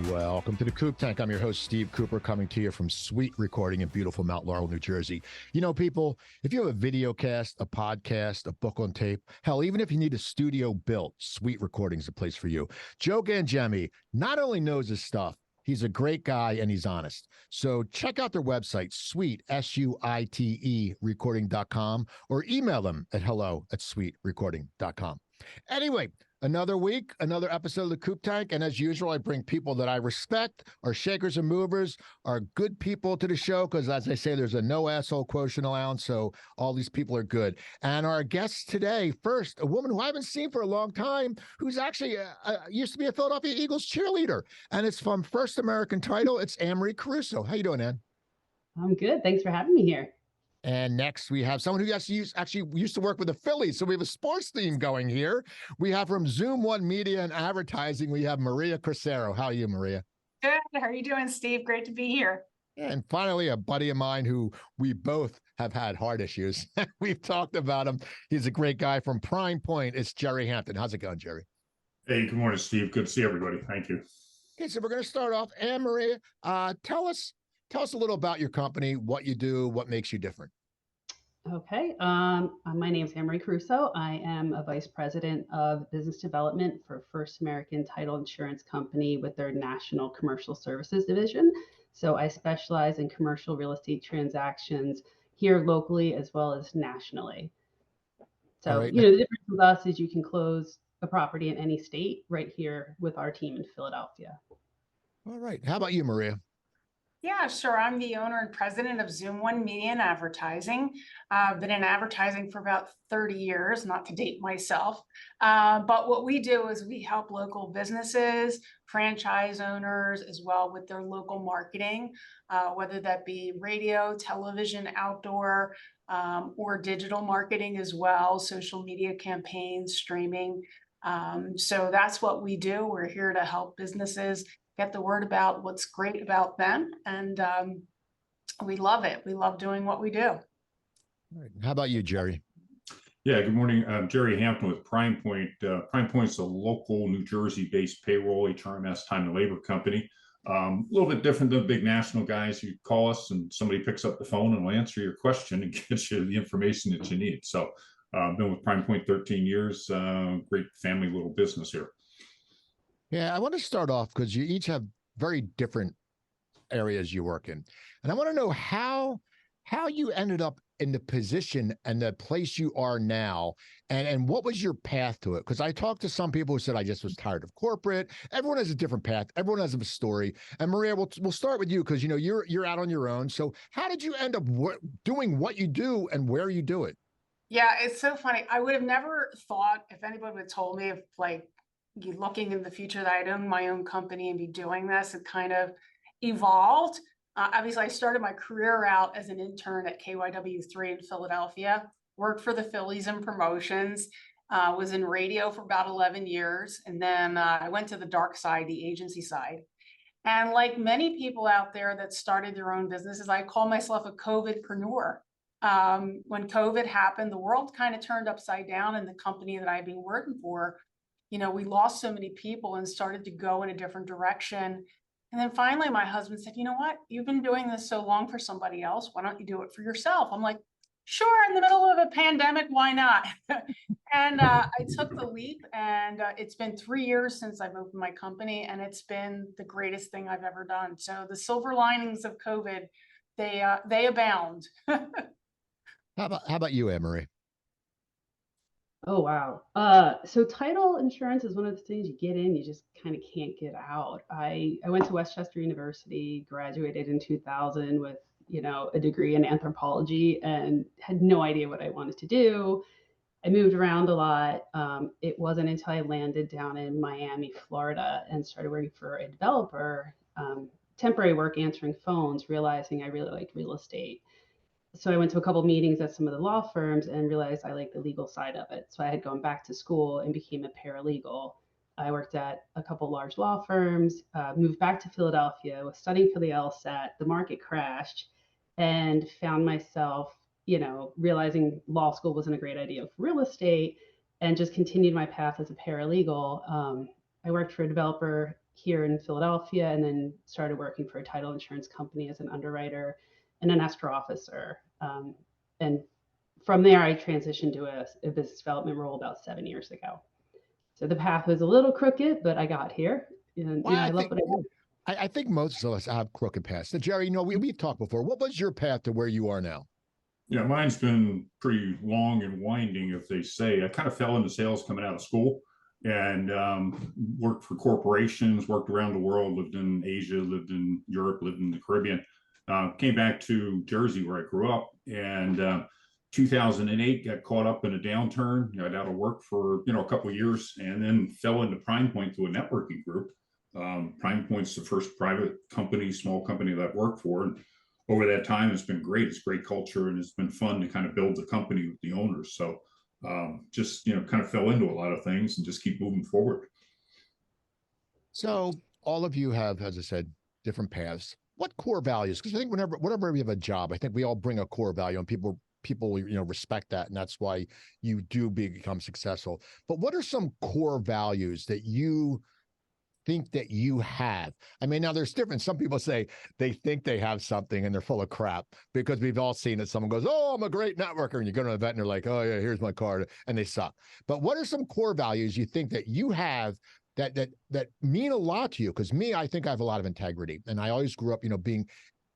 Welcome to the Coop Tank. I'm your host, Steve Cooper, coming to you from SuiteRecording in beautiful Mount Laurel, New Jersey. You know, people, if you have a video cast, a podcast, a book on tape, hell, even if you need a studio built, SuiteRecording is the place for you. Joe Gangemi not only knows his stuff, he's a great guy and he's honest. So check out their website, Suite, S-U-I-T-E, recording.com, or email them at hello@suiterecording.com. Anyway, another week, another episode of the Coop Tank. And as usual, I bring people that I respect, are shakers and movers, are good people to the show. Because as I say, there's a no asshole quotient allowance. So all these people are good. And our guest today, first, a woman who I haven't seen for a long time, who's actually used to be a Philadelphia Eagles cheerleader. And it's from First American Title. It's Annemarie Caruso. How you doing, Ann? I'm good. Thanks for having me here. And next we have someone who actually used to work with the Phillies. So we have a sports theme going here. We have from Zoom1 Media and Advertising, we have Maria Corsaro. How are you, Maria? Good. How are you doing, Steve? Great to be here. And finally, a buddy of mine who we both have had heart issues. We've talked about him. He's a great guy from Primepoint. It's Jerry Hampton. How's it going, Jerry? Hey, good morning, Steve. Good to see everybody. Thank you. Okay, so we're going to start off. Annemarie, tell us a little about your company, what you do, what makes you different. Okay. My name is Annemarie Caruso. I am a vice president of business development for First American Title Insurance Company with their National Commercial Services Division. So I specialize in commercial real estate transactions here locally as well as nationally. So, right. The difference with us is you can close a property in any state right here with our team in Philadelphia. All right. How about you, Maria? Yeah, sure. I'm the owner and president of Zoom1 Media and Advertising. I've been in advertising for about 30 years, not to date myself. But what we do is we help local businesses, franchise owners, as well with their local marketing, whether that be radio, television, outdoor, or digital marketing as well, social media campaigns, streaming. So that's what we do. We're here to help businesses get the word about what's great about them. And we love it. We love doing what we do. All right. How about you, Jerry? Yeah, good morning. I'm Jerry Hampton with Primepoint. Primepoint's a local New Jersey-based payroll, HRMS, time and labor company. A little bit different than big national guys. You call us and somebody picks up the phone and will answer your question and gets you the information that you need. So I've been with Primepoint 13 years. Great family little business here. Yeah, I want to start off because you each have very different areas you work in. And I want to know how you ended up in the position and the place you are now, and what was your path to it? Because I talked to some people who said, I just was tired of corporate. Everyone has a different path. Everyone has a story. And Maria, we'll start with you because, you're out on your own. So how did you end up doing what you do and where you do it? Yeah, it's so funny. I would have never thought, if anybody would have told me, if you looking in the future, that I'd own my own company and be doing this. It kind of evolved. Obviously, I started my career out as an intern at KYW3 in Philadelphia, worked for the Phillies in promotions, was in radio for about 11 years. And then I went to the dark side, the agency side. And like many people out there that started their own businesses, I call myself a COVIDpreneur. When COVID happened, the world kind of turned upside down, and the company that I've been working for, we lost so many people and started to go in a different direction. And then finally, my husband said, you know what? You've been doing this so long for somebody else. Why don't you do it for yourself? I'm like, sure, in the middle of a pandemic, why not? And I took the leap, and it's been 3 years since I've opened my company, and it's been the greatest thing I've ever done. So the silver linings of COVID, they abound. How about you, Annemarie? Oh, wow. So title insurance is one of the things you get in, you just kind of can't get out. I went to Westchester University, graduated in 2000 with, a degree in anthropology, and had no idea what I wanted to do. I moved around a lot. It wasn't until I landed down in Miami, Florida, and started working for a developer, temporary work answering phones, realizing I really liked real estate. So I went to a couple of meetings at some of the law firms and realized I liked the legal side of it. So I had gone back to school and became a paralegal. I worked at a couple large law firms, moved back to Philadelphia, was studying for the LSAT. The market crashed, and found myself, realizing law school wasn't a great idea for real estate, and just continued my path as a paralegal. I worked for a developer here in Philadelphia, and then started working for a title insurance company as an underwriter and an escrow officer. And from there, I transitioned to a business development role about 7 years ago. So the path was a little crooked, but I got here, and Well, I love what I do. I think most of us have crooked paths. Now, Jerry, we've talked before. What was your path to where you are now? Yeah, mine's been pretty long and winding, if they say. I kind of fell into sales coming out of school and worked for corporations, worked around the world, lived in Asia, lived in Europe, lived in the Caribbean. Came back to Jersey where I grew up, and 2008 got caught up in a downturn. Got out of work for a couple of years, and then fell into Primepoint through a networking group. Primepoint's the first private company, small company that I've worked for, and over that time, it's been great. It's great culture, and it's been fun to kind of build the company with the owners. So just, kind of fell into a lot of things and just keep moving forward. So all of you have, as I said, different paths. What core values? Because I think whenever we have a job, I think we all bring a core value, and people respect that, and that's why you do become successful. But what are some core values that you think that you have? I mean, now there's different. Some people say they think they have something and they're full of crap, because we've all seen it. Someone goes, "Oh, I'm a great networker," and you go to an event and they're like, "Oh yeah, here's my card," and they suck. But what are some core values you think that you have that mean a lot to you? Because me, I think I have a lot of integrity, and I always grew up,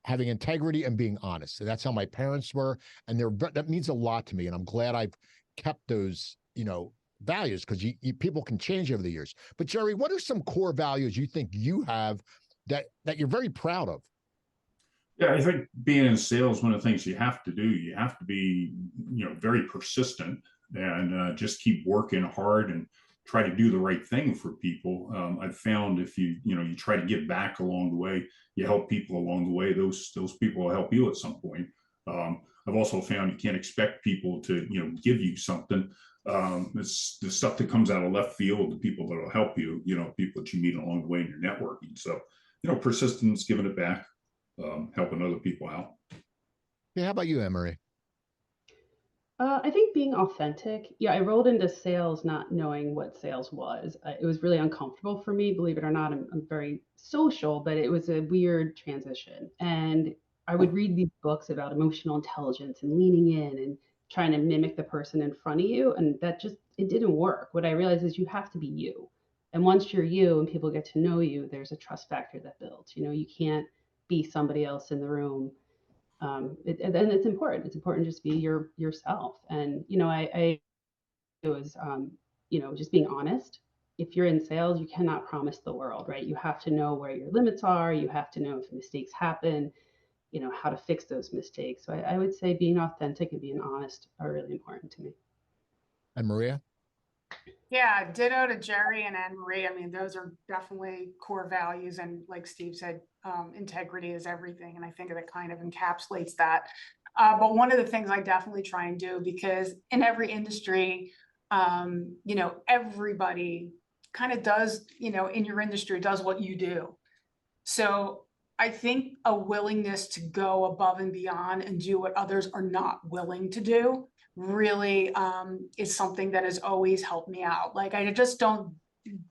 having integrity and being honest. So that's how my parents were, and that means a lot to me. And I'm glad I've kept those, values, because people can change over the years. But Jerry, what are some core values you think you have that you're very proud of? Yeah, I think being in sales, one of the things you have to do, you have to be, very persistent, and just keep working hard and try to do the right thing for people. I've found if you try to give back along the way, you help people along the way, those people will help you at some point. I've also found you can't expect people to, give you something. It's the stuff that comes out of left field, the people that will help you, people that you meet along the way in your networking. So, persistence, giving it back, helping other people out. Yeah, how about you, Annemarie? I think being authentic. Yeah, I rolled into sales not knowing what sales was. It was really uncomfortable for me, believe it or not. I'm very social, but it was a weird transition. And I would read these books about emotional intelligence and leaning in and trying to mimic the person in front of you. And it didn't work. What I realized is you have to be you. And once you're you and people get to know you, there's a trust factor that builds. You can't be somebody else in the room. And it's important. It's important just be yourself. And I it was just being honest. If you're in sales, you cannot promise the world, right? You have to know where your limits are. You have to know if mistakes happen, how to fix those mistakes. So I would say being authentic and being honest are really important to me. And Maria? Yeah, ditto to Jerry and Annemarie. I mean, those are definitely core values. And like Steve said, integrity is everything. And I think that kind of encapsulates that. But one of the things I definitely try and do, because in every industry, everybody kind of does, in your industry does what you do. So I think a willingness to go above and beyond and do what others are not willing to do really is something that has always helped me out. Like, I just don't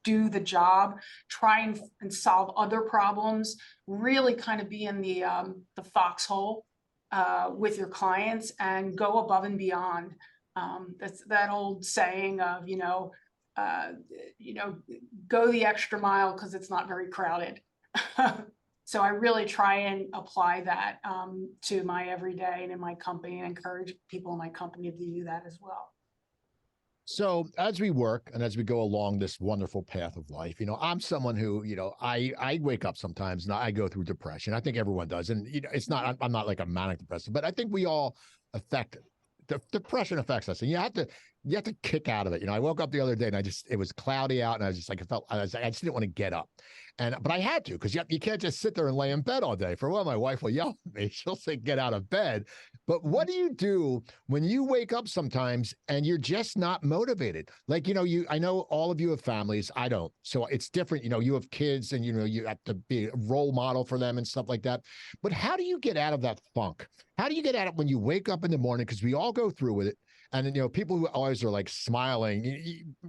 do the job, try and solve other problems, really kind of be in the foxhole with your clients and go above and beyond. That's that old saying of, go the extra mile because it's not very crowded. So I really try and apply that to my everyday and in my company, and encourage people in my company to do that as well. So as we work and as we go along this wonderful path of life, I'm someone who, I wake up sometimes and I go through depression. I think everyone does. And it's not, I'm not like a manic depressive, but I think we all depression affects us, and you have to kick out of it. I woke up the other day and it was cloudy out, and I was just like, I just didn't want to get up. But I had to, because you can't just sit there and lay in bed all day. For one, my wife will yell at me. She'll say, get out of bed. But what do you do when you wake up sometimes and you're just not motivated? Like, I know all of you have families. I don't. So it's different. You have kids, and, you have to be a role model for them and stuff like that. But how do you get out of that funk? How do you get out of it when you wake up in the morning? Because we all go through with it. And you know, people who always are like smiling,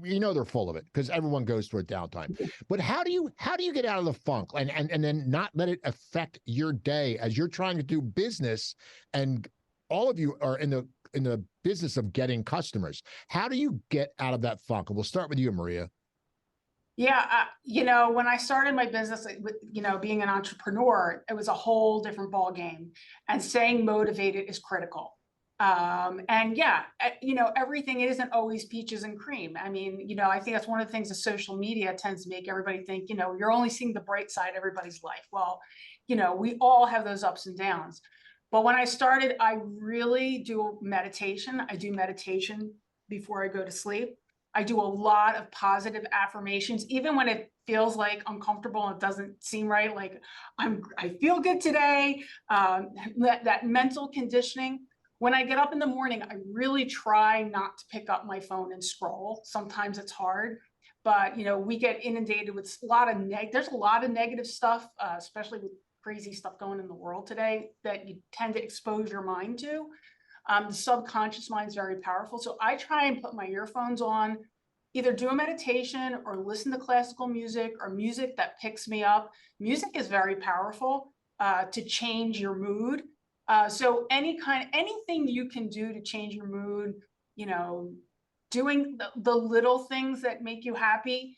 you know, they're full of it because everyone goes through a downtime. But how do you get out of the funk and then not let it affect your day as you're trying to do business, and all of you are in the business of getting customers? How do you get out of that funk? And we'll start with you, Maria. Yeah, you know, when I started my business with, you know, being an entrepreneur, it was a whole different ball game, and staying motivated is critical. And yeah, you know, everything isn't always peaches and cream. I mean, you know, I think that's one of the things that social media tends to make everybody think, you know, you're only seeing the bright side of everybody's life. Well, you know, we all have those ups and downs. But when I started, I really do meditation. I do meditation before I go to sleep. I do a lot of positive affirmations, even when it feels like uncomfortable and it doesn't seem right. Like I feel good today. That mental conditioning. When I get up in the morning, I really try not to pick up my phone and scroll. Sometimes it's hard, but you know, we get inundated with a lot of there's a lot of negative stuff, especially with crazy stuff going in the world today, that you tend to expose your mind to. The subconscious mind is very powerful. So I try and put my earphones on, either do a meditation or listen to classical music or music that picks me up. Music is very powerful to change your mood. So anything you can do to change your mood, you know, doing the little things that make you happy,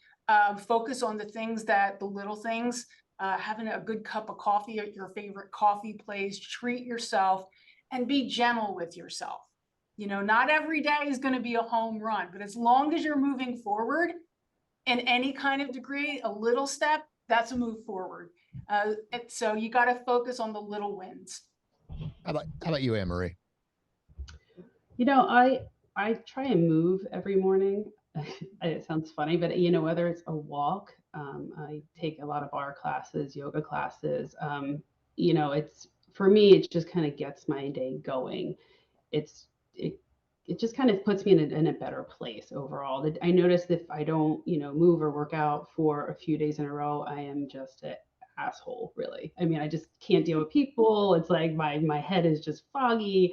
focus on the little things, having a good cup of coffee at your favorite coffee place, treat yourself, and be gentle with yourself. You know, not every day is going to be a home run, but as long as you're moving forward in any kind of degree, a little step, that's a move forward. So you got to focus on the little wins. How about you, Annemarie? You know, I try and move every morning. It sounds funny, but you know, whether it's a walk, I take a lot of bar classes, yoga classes. You know, it's for me, it just kind of gets my day going. It just kind of puts me in a better place overall. I noticed if I don't, you know, move or work out for a few days in a row, I am just an asshole, really. I mean, I just can't deal with people. It's like my head is just foggy.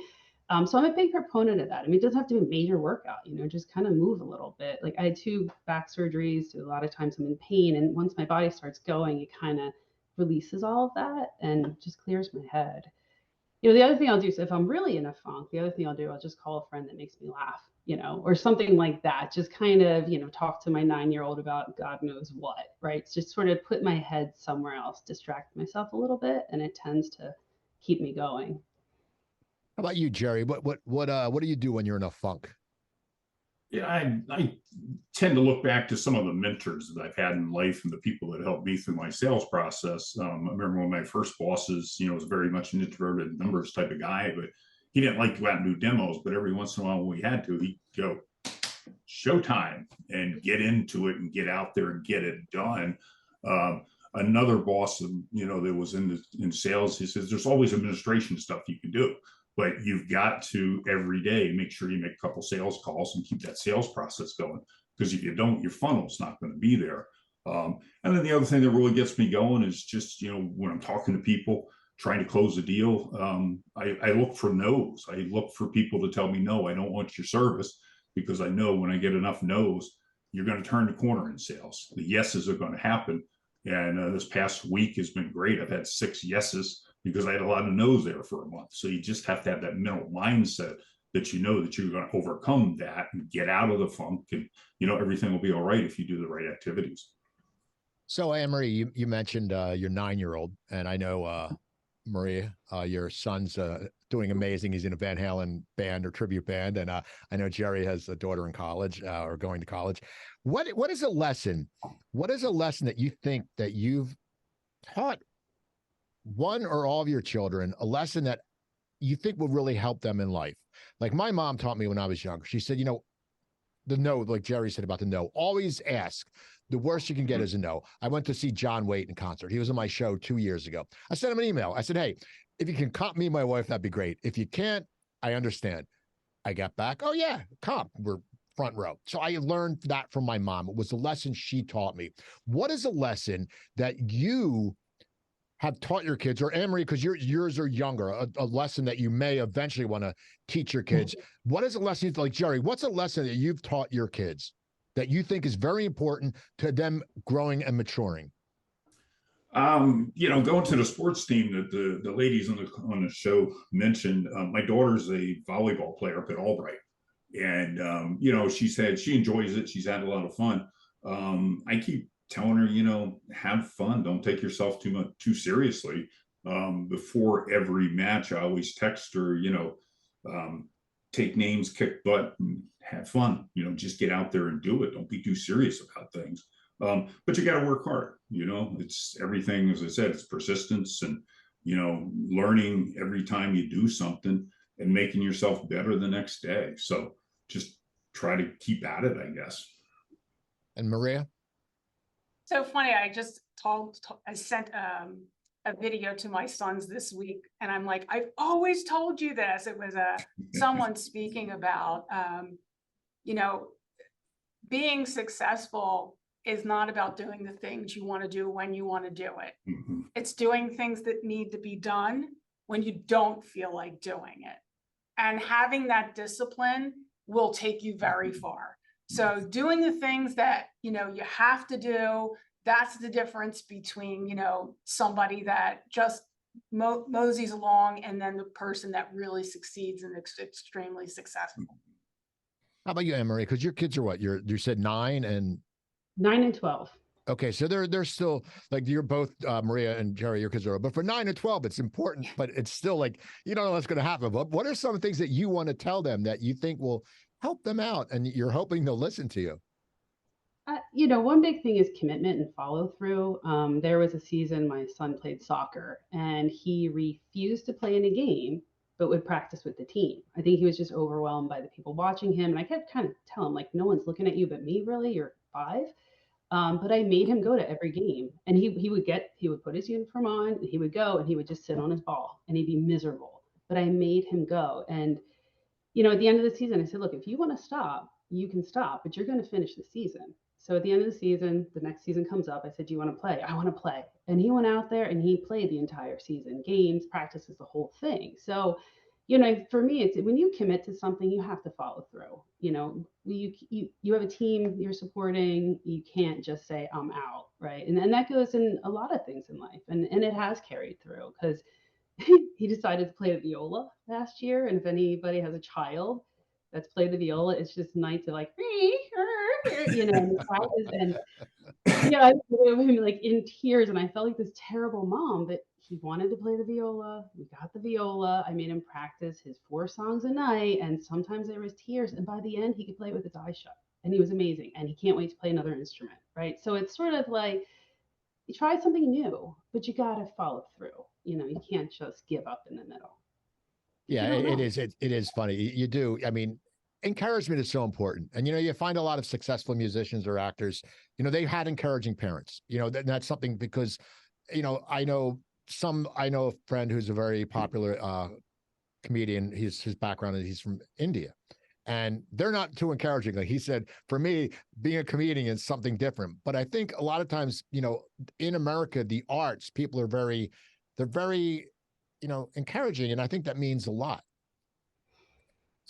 So I'm a big proponent of that. I mean, it doesn't have to be a major workout, you know, just kind of move a little bit. Like I had 2 back surgeries, so a lot of times I'm in pain. And once my body starts going, it kind of releases all of that and just clears my head. You know, the other thing I'll do is if I'm really in a funk, the other thing I'll do, I'll just call a friend that makes me laugh, you know, or something like that. Just kind of, you know, talk to my 9-year-old about God knows what, right? It's just sort of put my head somewhere else, distract myself a little bit, and it tends to keep me going. How about you, Jerry? What do you do when you're in a funk? Yeah, I tend to look back to some of the mentors that I've had in life and the people that helped me through my sales process. I remember one of my first bosses, you know, was very much an introverted numbers type of guy, but he didn't like to go out and do demos. But every once in a while when we had to, he'd go, showtime, and get into it and get out there and get it done. Another boss, you know, that was in sales, he says, there's always administration stuff you can do. But you've got to every day make sure you make a couple sales calls and keep that sales process going. Because if you don't, your funnel's not going to be there. And then the other thing that really gets me going is just, you know, when I'm talking to people, trying to close a deal, I look for no's. I look for people to tell me, no, I don't want your service, because I know when I get enough no's, you're going to turn the corner in sales. The yeses are going to happen. And this past week has been great. I've had 6 yeses because I had a lot of no's there for a month. So you just have to have that mental mindset that you know that you're going to overcome that and get out of the funk, and you know everything will be all right if you do the right activities. So, Annemarie, you mentioned your 9-year-old, and I know Maria, your son's doing amazing. He's in a Van Halen band or tribute band, and I know Jerry has a daughter in college or going to college. What is a lesson? What is a lesson that you think that you've taught one or all of your children, a lesson that you think will really help them in life? Like my mom taught me when I was younger. She said, you know, the no, like Jerry said about the no, always ask. The worst you can get is a no. I went to see John Waite in concert. He was on my show 2 years ago. I sent him an email. I said, hey, if you can comp me and my wife, that'd be great. If you can't, I understand. I got back, oh yeah, comp, we're front row. So I learned that from my mom. It was a lesson she taught me. What is a lesson that you have taught your kids, or Annemarie, because yours are younger, a lesson that you may eventually want to teach your kids. What is a lesson, like Jerry, what's a lesson that you've taught your kids that you think is very important to them growing and maturing? Going to the sports team that the ladies on the show mentioned, my daughter's a volleyball player up at Albright. And, she said she enjoys it. She's had a lot of fun. I keep telling her, have fun. Don't take yourself too seriously. Before every match, I always text her, take names, kick butt, and have fun. Just get out there and do it. Don't be too serious about things. But you got to work hard. It's everything, as I said, it's persistence and, learning every time you do something and making yourself better the next day. So just try to keep at it, I guess. And Maria? So funny. I sent a video to my sons this week, and I'm like, I've always told you this. It was someone speaking about, being successful is not about doing the things you want to do when you want to do it. Mm-hmm. It's doing things that need to be done when you don't feel like doing it. And having that discipline will take you very far. So doing the things that, you have to do, that's the difference between, somebody that just moseys along and then the person that really succeeds and is extremely successful. How about you, Annemarie? Because your kids are what? You said 9 and 9 and 12. Okay, so they're still like, you're both Maria and Jerry, your kids are, but for 9 and 12, it's important, but it's still like, you don't know what's going to happen. But what are some of the things that you want to tell them that you think will help them out and you're hoping they'll listen to you? One big thing is commitment and follow through. There was a season my son played soccer and he refused to play in a game, but would practice with the team. I think he was just overwhelmed by the people watching him. And I kept kind of telling him, like, no one's looking at you but me, really. You're 5. But I made him go to every game, and he would put his uniform on, and he would go, and he would just sit on his ball, and he'd be miserable. But I made him go, and at the end of the season, I said, look, if you want to stop, you can stop, but you're going to finish the season. So at the end of the season, the next season comes up. I said, do you want to play? I want to play, and he went out there and he played the entire season, games, practices, the whole thing. So for me, it's when you commit to something, you have to follow through. You have a team you're supporting. You can't just say, I'm out, right? And that goes in a lot of things in life. And it has carried through because he decided to play the viola last year. And if anybody has a child that's played the viola, it's just nice to like, and practice. And I was him like in tears, and I felt like this terrible mom, but he wanted to play the viola. We got the viola. I made him practice his 4 songs a night, and sometimes there was tears. And by the end, he could play with his eyes shut, and he was amazing. And he can't wait to play another instrument, right? So it's sort of like you try something new, but you got to follow through. You can't just give up in the middle. Yeah, it is. It is funny. You do. I mean, encouragement is so important. And, you find a lot of successful musicians or actors, they had encouraging parents, that's something because, I know a friend who's a very popular comedian. His background is he's from India, and they're not too encouraging. Like he said, for me, being a comedian is something different. But I think a lot of times, in America, the arts, people are very encouraging. And I think that means a lot.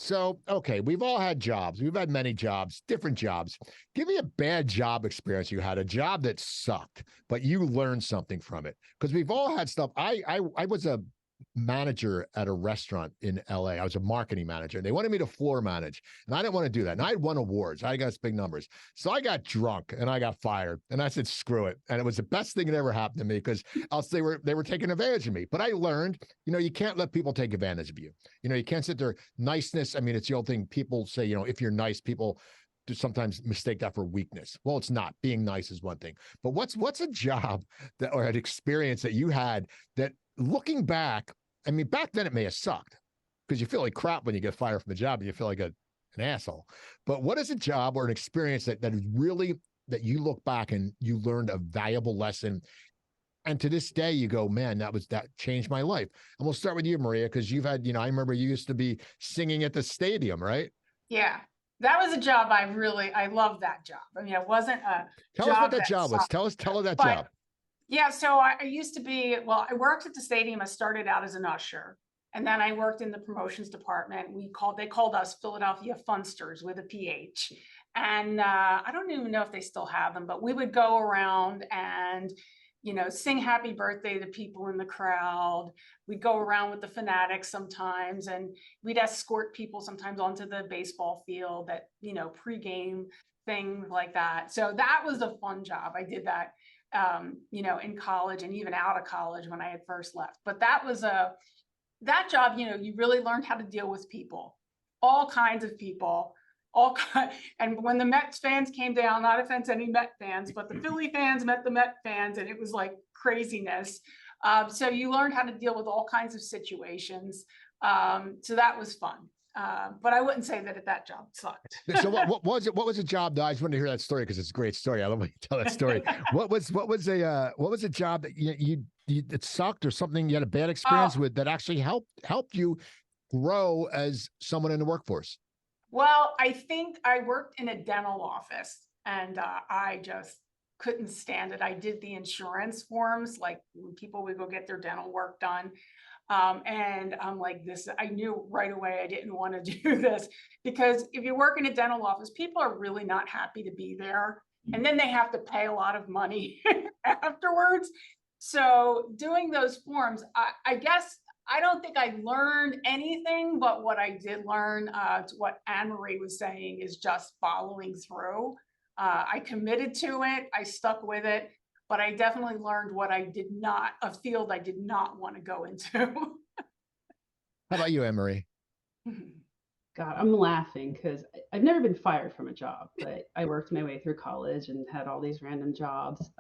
So, okay, we've all had jobs. We've had many jobs, different jobs. Give me a bad job experience you had, a job that sucked, but you learned something from it. Because we've all had stuff. I was a manager at a restaurant in LA. I was a marketing manager, and they wanted me to floor manage, and I didn't want to do that. And I had won awards. I got big numbers. So I got drunk and I got fired, and I said, screw it. And it was the best thing that ever happened to me because else they were taking advantage of me. But I learned, you can't let people take advantage of you. You can't sit there. Niceness. I mean, it's the old thing. People say, if you're nice, people do sometimes mistake that for weakness. Well, it's not. Being nice is one thing. But what's a job that or an experience that you had that, looking back, I mean, back then it may have sucked because you feel like crap when you get fired from a job and you feel like an asshole. But what is a job or an experience that is really, that you look back and you learned a valuable lesson, and to this day you go, man, that changed my life? And we'll start with you, Maria, because you've had, I remember you used to be singing at the stadium, right? Yeah. That was a job I loved that job. I mean, it wasn't a Tell us what that job was. Tell us that job. Yeah, so I used to be, well, I worked at the stadium. I started out as an usher, and then I worked in the promotions department. They called us Philadelphia Funsters with a PH. And I don't even know if they still have them, but we would go around and, sing happy birthday to people in the crowd. We'd go around with the Fanatics sometimes, and we'd escort people sometimes onto the baseball field at, pregame thing like that. So that was a fun job. I did that in college and even out of college when I had first left. But that job, you really learned how to deal with people, all kinds of people, and when the Mets fans came down, not offense any Met fans, but the Philly fans met the Met fans, and it was like craziness. So you learned how to deal with all kinds of situations. So that was fun. But I wouldn't say that job sucked. So what was it? What was a job? Though? I just wanted to hear that story because it's a great story. I love when you tell that story. what was a job that you it sucked or something you had a bad experience with that actually helped you grow as someone in the workforce? Well, I think I worked in a dental office, and I just couldn't stand it. I did the insurance forms, like when people would go get their dental work done. And I'm like, I knew right away I didn't want to do this, because if you work in a dental office, people are really not happy to be there. And then they have to pay a lot of money afterwards. So doing those forms, I guess, I don't think I learned anything, but what I did learn, what Annemarie was saying, is just following through. I committed to it. I stuck with it. But I definitely learned a field I did not want to go into. How about you, Annemarie? God, I'm laughing because I've never been fired from a job, but I worked my way through college and had all these random jobs.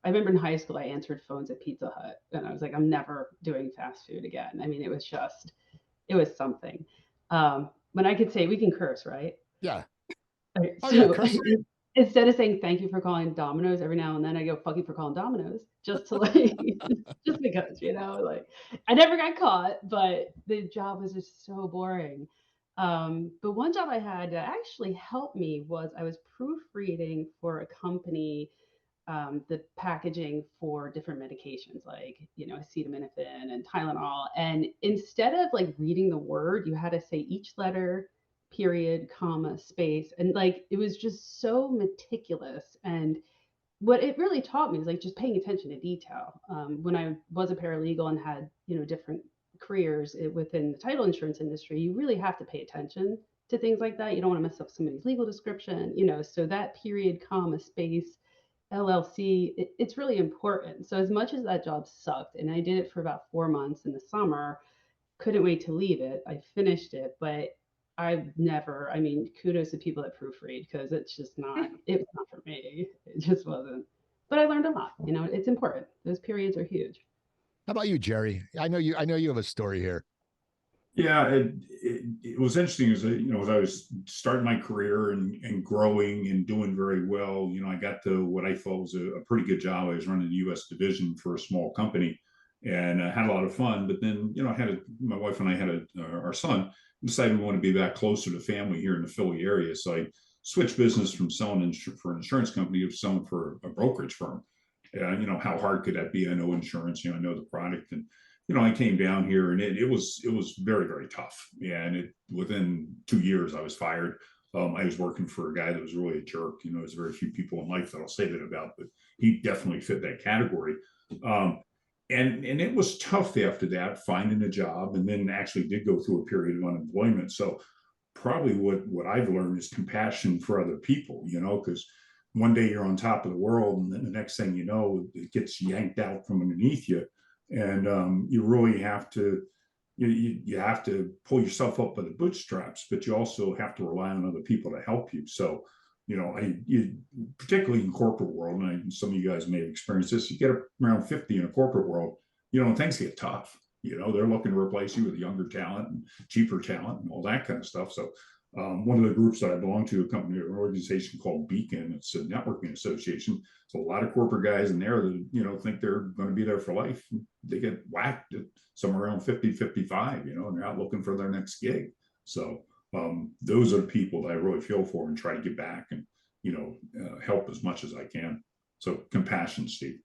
I remember in high school, I answered phones at Pizza Hut, and I was like, I'm never doing fast food again. I mean, it was something. When I could say, we can curse, right? Yeah. Right, Oh, so yeah, curse. instead of saying thank you for calling Domino's every now and then, I go fuck you for calling Domino's, just to just because, like I never got caught, but the job was just so boring. But one job I had that actually helped me was I was proofreading for a company, the packaging for different medications like, acetaminophen and Tylenol. And instead of like reading the word, you had to say each letter, period, comma, space. And like, it was just so meticulous. And what it really taught me is like just paying attention to detail. When I was a paralegal and had, different careers within the title insurance industry, you really have to pay attention to things like that. You don't want to mess up somebody's legal description, so that period, comma, space, LLC, it's really important. So as much as that job sucked, and I did it for about 4 months in the summer, couldn't wait to leave it. I finished it, but kudos to people that proofread, because it was not for me. It just wasn't. But I learned a lot. It's important. Those periods are huge. How about you, Jerry? I know you have a story here. Yeah, it was interesting as I was starting my career and growing and doing very well. I got to what I thought was a pretty good job. I was running the U.S. division for a small company, and had a lot of fun. But then, my wife and I had our son. Decided we want to be back closer to family here in the Philly area. So I switched business from selling for an insurance company to selling for a brokerage firm. How hard could that be? I know insurance. I know the product, and I came down here, and it was very, very tough. Yeah, and within 2 years I was fired. I was working for a guy that was really a jerk. There's very few people in life that I'll say that about, but he definitely fit that category. And it was tough after that, finding a job, and then actually did go through a period of unemployment. So probably what I've learned is compassion for other people, because one day you're on top of the world, and then the next thing you know, it gets yanked out from underneath you. And you really have to, you have to pull yourself up by the bootstraps, but you also have to rely on other people to help you. So, particularly in corporate world, and some of you guys may have experienced this, you get around 50 in a corporate world, things get tough. They're looking to replace you with younger talent and cheaper talent and all that kind of stuff. So one of the groups that I belong to, an organization called Beacon, it's a networking association. So a lot of corporate guys in there that, think they're going to be there for life. They get whacked at somewhere around 50, 55, and they're out looking for their next gig. So those are the people that I really feel for and try to get back and, help as much as I can. So compassion, Steve.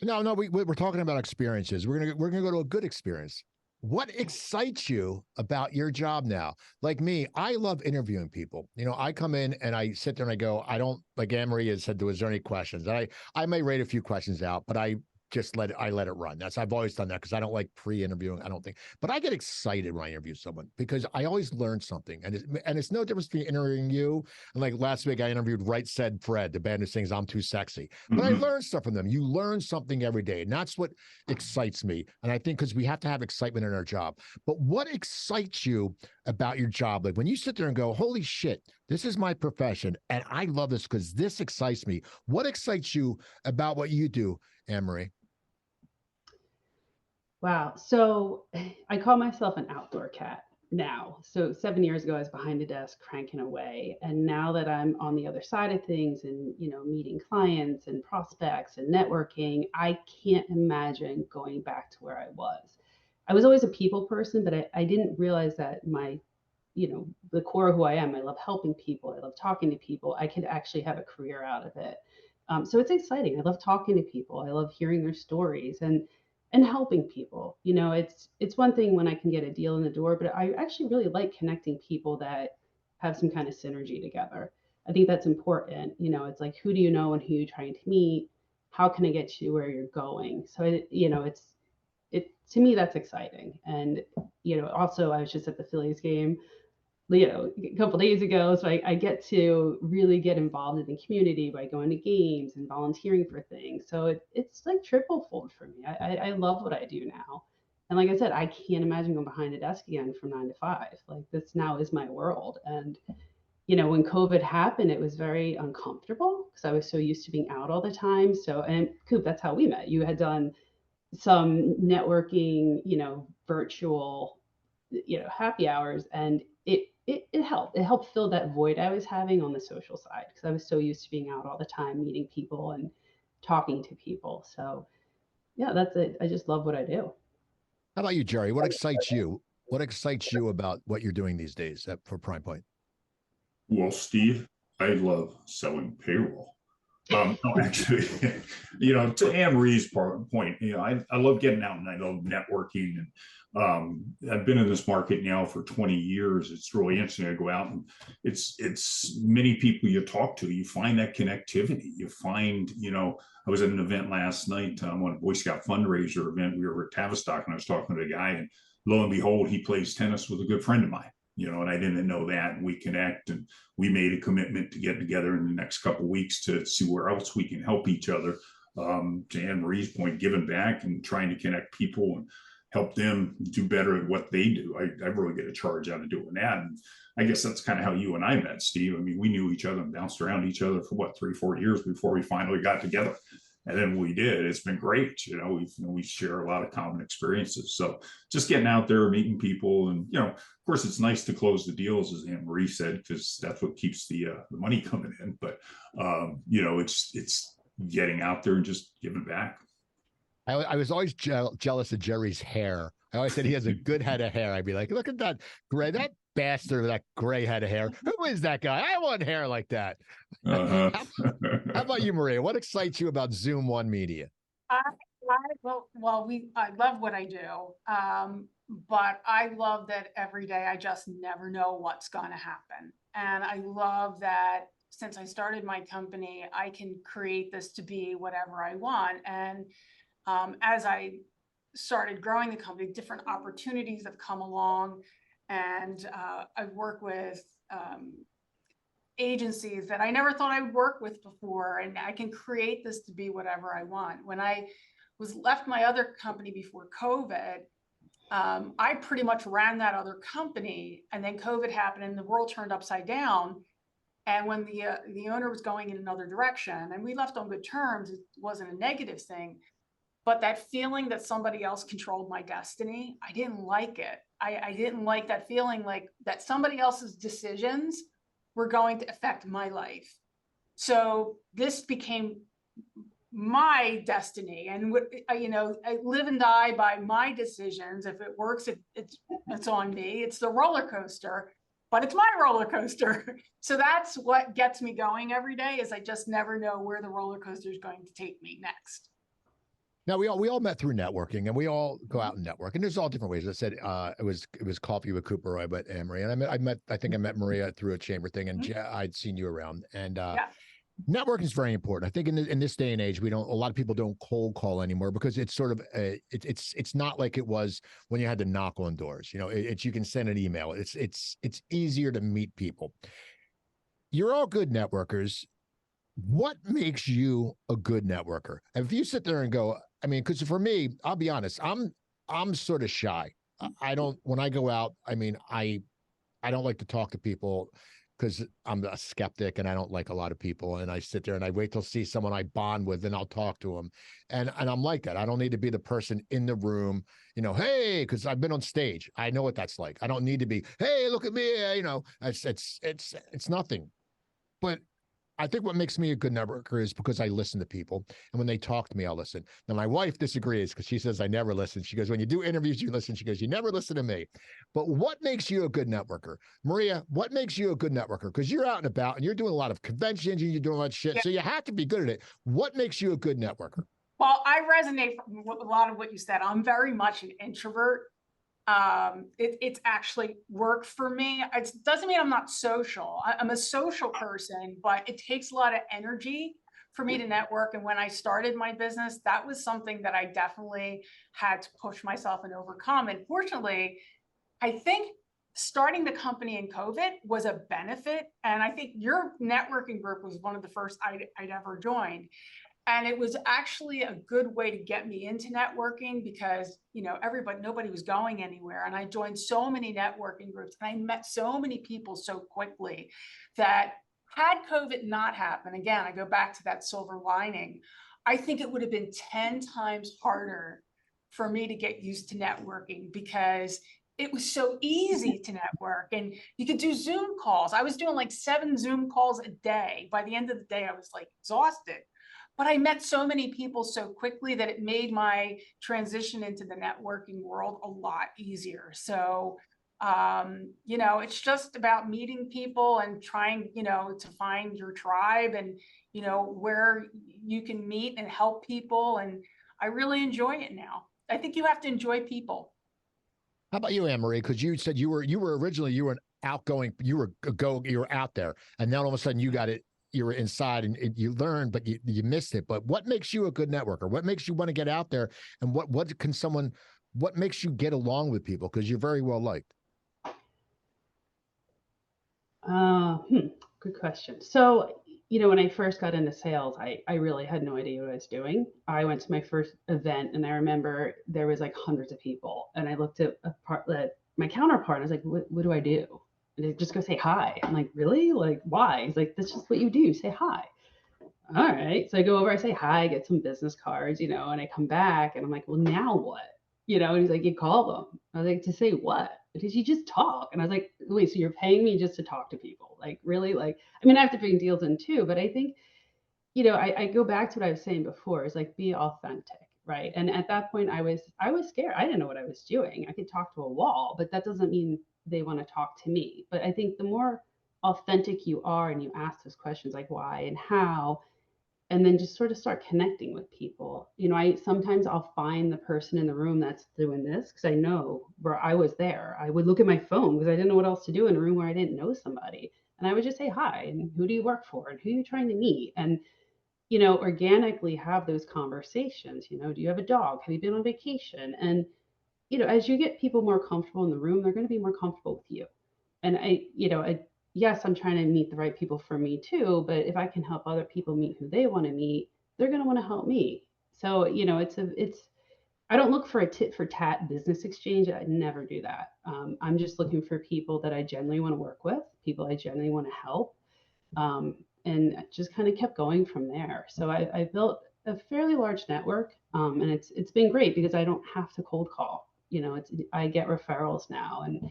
No, we're talking about experiences. We're gonna go to a good experience. What excites you about your job now? Like me, I love interviewing people. You know, I come in and I sit there and I go, I don't, like Annemarie has said, was there any questions? I may write a few questions out, but I just let it run. I've always done that because I don't like pre-interviewing. I don't think, but I get excited when I interview someone because I always learn something, and it's no difference between interviewing you and like last week I interviewed Right Said Fred, the band who sings "I'm Too Sexy," but I learned stuff from them. You learn something every day, and that's what excites me. And I think because we have to have excitement in our job. But what excites you about your job? Like when you sit there and go, "Holy shit, this is my profession, and I love this because this excites me." What excites you about what you do, Annemarie? Wow. So I call myself an outdoor cat now. So 7 years ago, I was behind a desk cranking away. And now that I'm on the other side of things and, meeting clients and prospects and networking, I can't imagine going back to where I was. I was always a people person, but I didn't realize that the core of who I am, I love helping people. I love talking to people. I could actually have a career out of it. So it's exciting. I love talking to people. I love hearing their stories and helping people. It's one thing when I can get a deal in the door, but I actually really like connecting people that have some kind of synergy together. I think that's important. It's like, who do you know and who you're trying to meet? How can I get you where you're going? So it to me that's exciting. And also I was just at the Phillies game a couple days ago. So I get to really get involved in the community by going to games and volunteering for things. So it's like triple fold for me. I love what I do now. And like I said, I can't imagine going behind a desk again from 9 to 5. Like this now is my world. And, when COVID happened, it was very uncomfortable because I was so used to being out all the time. So, and Coop, that's how we met. You had done some networking, virtual, happy hours, and it helped. It helped fill that void I was having on the social side because I was so used to being out all the time, meeting people and talking to people. So yeah, that's it. I just love what I do. How about you, Jerry? What excites you? What excites you about what you're doing these days for Prime Point? Well, Steve, I love selling payroll. No, actually, to Anne Marie's point, I love getting out and I love networking. And I've been in this market now for 20 years. It's really interesting. I go out and it's many people you talk to, you find that connectivity. You find, I was at an event last night on a Boy Scout fundraiser event. We were at Tavistock and I was talking to a guy, and lo and behold, he plays tennis with a good friend of mine. And I didn't know that. And we connect, and we made a commitment to get together in the next couple of weeks to see where else we can help each other. To Anne Marie's point, giving back and trying to connect people and help them do better at what they do. I really get a charge out of doing that. And I guess that's kind of how you and I met, Steve. I mean, we knew each other and bounced around each other for 3-4 years before we finally got together. And then we did. It's been great. We share a lot of common experiences. So just getting out there, meeting people, and of course, it's nice to close the deals, as Annemarie said, because that's what keeps the money coming in. But it's getting out there and just giving back. I was always jealous of Jerry's hair. I always said he has a good head of hair. I'd be like, look at that bastard with that gray head of hair. Who is that guy? I want hair like that. Uh-huh. How about you, Maria? What excites you about Zoom1 Media? I love what I do. But I love that every day I just never know what's going to happen. And I love that since I started my company, I can create this to be whatever I want. And as I started growing the company, different opportunities have come along, and I've worked with agencies that I never thought I would work with before, and I can create this to be whatever I want. When I left my other company before COVID, I pretty much ran that other company, and then COVID happened and the world turned upside down. And when the owner was going in another direction, and we left on good terms, it wasn't a negative thing. But that feeling that somebody else controlled my destiny, I didn't like it. I didn't like that feeling, like that somebody else's decisions were going to affect my life. So this became my destiny, and I live and die by my decisions. If it works, it's on me. It's the roller coaster, but it's my roller coaster. So that's what gets me going every day, is I just never know where the roller coaster is going to take me next. Now we all met through networking, and we all go out and network, and there's all different ways. I said it was coffee with Cooper, Roy, but Annemarie, and I think I met Maria through a chamber thing, and I'd seen you around, and Yeah. networking is very important. I think in this day and age, a lot of people don't cold call anymore because it's sort of it's not like it was when you had to knock on doors. You know, it's you can send an email. It's easier to meet people. You're all good networkers. What makes you a good networker? And if you sit there and go, I mean, because for me, I'll be honest, I'm sort of shy. I don't when I go out. I mean, I don't like to talk to people because I'm a skeptic and I don't like a lot of people. And I sit there and I wait till see someone I bond with, and I'll talk to them. And I'm like that. I don't need to be the person in the room, you know, hey, because I've been on stage. I know what that's like. I don't need to be, hey, look at me. You know, it's nothing. But I think what makes me a good networker is because I listen to people. And when they talk to me, I'll listen. Now, my wife disagrees because she says I never listen. She goes, when you do interviews, you listen. She goes, you never listen to me. But what makes you a good networker? Maria, what makes you a good networker? Because you're out and about and you're doing a lot of conventions and you're doing a lot of shit. Yeah. So you have to be good at it. What makes you a good networker? Well, I resonate with a lot of what you said. I'm very much an introvert. It's actually worked for me. It doesn't mean I'm not social. I'm a social person, but it takes a lot of energy for me to network. And when I started my business, that was something that I definitely had to push myself and overcome. And fortunately, I think starting the company in COVID was a benefit. And I think your networking group was one of the first I'd ever joined. And it was actually a good way to get me into networking because, you know, nobody was going anywhere. And I joined so many networking groups and I met so many people so quickly that had COVID not happened, again, I go back to that silver lining, I think it would have been 10 times harder for me to get used to networking because it was so easy to network and you could do Zoom calls. I was doing like 7 Zoom calls a day. By the end of the day, I was like exhausted. But I met so many people so quickly that it made my transition into the networking world a lot easier. So, you know, it's just about meeting people and trying, you know, to find your tribe and, you know, where you can meet and help people. And I really enjoy it now. I think you have to enjoy people. How about you, Annemarie? Because you said you were originally an outgoing, you were out there, and then all of a sudden you got it. You were inside and you learned, but you missed it. But what makes you a good networker? What makes you want to get out there? And what makes you get along with people? Because you're very well liked. Good question. So, you know, when I first got into sales, I really had no idea what I was doing. I went to my first event and I remember there was like hundreds of people. And I looked at my counterpart and I was like, what do I do? And they just go say hi. I'm like, really? Like, why? He's like, that's just what you do. Say hi. All right. So I go over, I say hi, get some business cards, you know, and I come back and I'm like, well, now what? You know, and he's like, you call them. I was like, to say what? Because you just talk. And I was like, wait, so you're paying me just to talk to people? Like, really? Like, I mean, I have to bring deals in too, but I think, you know, I go back to what I was saying before is like, be authentic. Right. And at that point I was scared. I didn't know what I was doing. I could talk to a wall, but that doesn't mean they want to talk to me. But I think the more authentic you are and you ask those questions like why and how, and then just sort of start connecting with people. You know, sometimes I'll find the person in the room that's doing this because I know where I was there. I would look at my phone because I didn't know what else to do in a room where I didn't know somebody. And I would just say hi and who do you work for and who are you trying to meet? And you know, organically have those conversations. You know, do you have a dog? Have you been on vacation? And you know, as you get people more comfortable in the room, they're going to be more comfortable with you. And yes, I'm trying to meet the right people for me too, but if I can help other people meet who they want to meet, they're going to want to help me. So, you know, I don't look for a tit for tat business exchange. I never do that. I'm just looking for people that I genuinely want to work with, people I genuinely want to help. And just kind of kept going from there. So I built a fairly large network, and it's been great because I don't have to cold call. You know, I get referrals now, and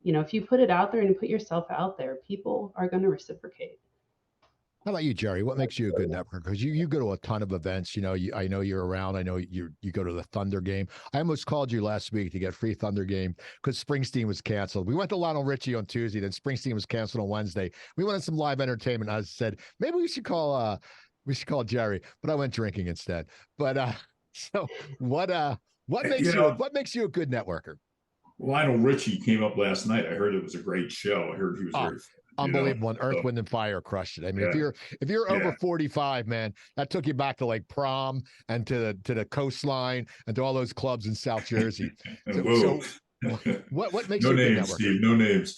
you know, if you put it out there and you put yourself out there, people are going to reciprocate. How about you, Jerry? What makes you a good networker? Because you go to a ton of events. You know, I know you're around. I know you go to the Thunder game. I almost called you last week to get free Thunder game because Springsteen was canceled. We went to Lionel Richie on Tuesday, then Springsteen was canceled on Wednesday. We went on some live entertainment. I said maybe we should call Jerry, but I went drinking instead. But So what makes what makes you a good networker? Lionel Richie came up last night. I heard it was a great show. I heard he was very funny, unbelievable. And Earth, Wind, and Fire crushed it. I mean, if you're over 45, man, that took you back to like prom and to the coastline and to all those clubs in South Jersey. So what makes no you a names, good networker? Steve, no names.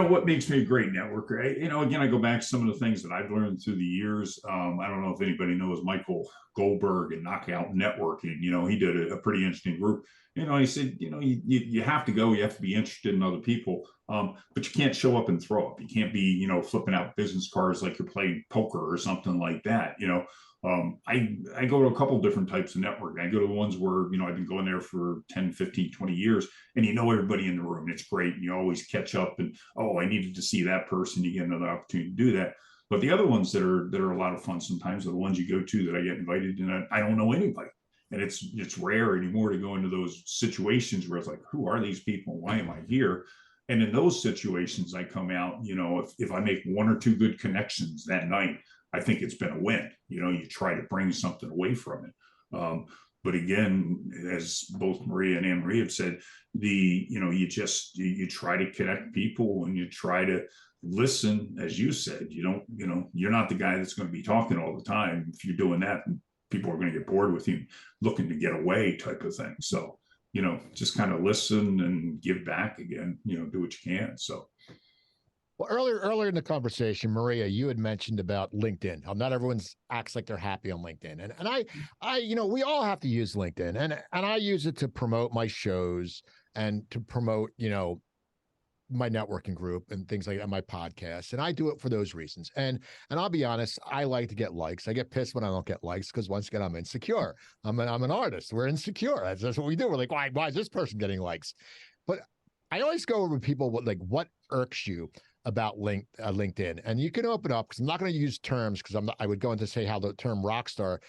What makes me a great networker? Again, I go back to some of the things that I've learned through the years. I don't know if anybody knows Michael Goldberg and Knockout Networking. He did a pretty interesting group. He said, you have to go, you have to be interested in other people, but you can't show up and throw up. You can't be, flipping out business cards like you're playing poker or something like that. I go to a couple different types of networking. I go to the ones where, I've been going there for 10, 15, 20 years, and everybody in the room. It's great. And you always catch up and, oh, I needed to see that person. You get another opportunity to do that. But the other ones that are a lot of fun sometimes are the ones you go to that I get invited and I don't know anybody. And it's rare anymore to go into those situations where it's like, who are these people? Why am I here? And in those situations, I come out, if I make one or two good connections that night, I think it's been a win. You try to bring something away from it. But again, as both Maria and Annemarie have said, you try to connect people and you try to listen, as you said. You're not the guy that's going to be talking all the time. If you're doing that, people are going to get bored with you, looking to get away type of thing. So, just kind of listen and give back again, do what you can. So. Well, earlier in the conversation, Maria, you had mentioned about LinkedIn. How not everyone acts like they're happy on LinkedIn, and I, we all have to use LinkedIn, and I use it to promote my shows and to promote, my networking group and things like that, my podcast, and I do it for those reasons. And I'll be honest, I like to get likes. I get pissed when I don't get likes because once again, I'm insecure. I'm an artist. We're insecure. That's what we do. We're like, why is this person getting likes? But I always go over people what irks you about LinkedIn, and you can open up because I'm not going to use terms because I would go into say how the term rock star